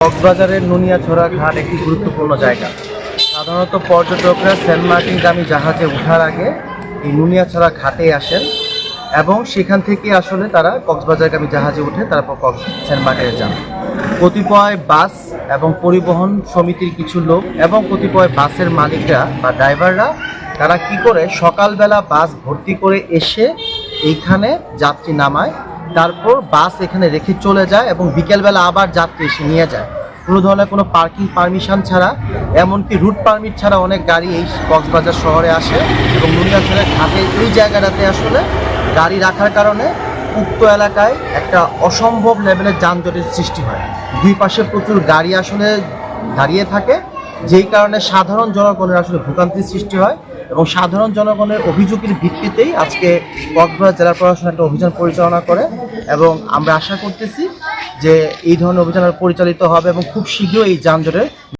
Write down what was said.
কক্সবাজারের নুনিয়াছড়া ঘাট একটি গুরুত্বপূর্ণ জায়গা। সাধারণত পর্যটকরা সেন্ট মার্টিনগামী জাহাজে ওঠার আগে এই নুনিয়াছড়া ঘাটে আসেন এবং সেখান থেকে আসলে তারা কক্সবাজারগামী জাহাজে উঠে তারপর সেন্ট মার্টিনে যান। কতিপয় বাস এবং পরিবহন সমিতির কিছু লোক এবং কতিপয় বাসের মালিকরা বা ড্রাইভাররা তারা কি করে সকালবেলা বাস ভর্তি করে এসে এইখানে যাত্রী নামায়, তারপর বাস এখানে রেখে চলে যায় এবং বিকেলবেলা আবার যাত্রী এসে নিয়ে যায়। কোনো ধরনের কোনো পার্কিং পারমিশন ছাড়া, এমনকি রুট পারমিট ছাড়া অনেক গাড়ি এই কক্সবাজার শহরে আসে এবং নুনিয়াছড়া ঘাটে এই জায়গাটাতে আসলে গাড়ি রাখার কারণে উক্ত এলাকায় একটা অসম্ভব লেভেলের যানজটের সৃষ্টি হয়। দুই পাশে প্রচুর গাড়ি আসলে দাঁড়িয়ে থাকে, যেই কারণে সাধারণ জনগণের আসলে ভোগান্তির সৃষ্টি হয় এবং সাধারণ জনগণের অভিযোগের ভিত্তিতেই আজকে কক্সবাজার জেলা প্রশাসন একটা অভিযান পরিচালনা করে এবং আমরা আশা করতেছি যে এই ধরনের অভিযান পরিচালিত হবে এবং খুব শীঘ্রই এই যানজটের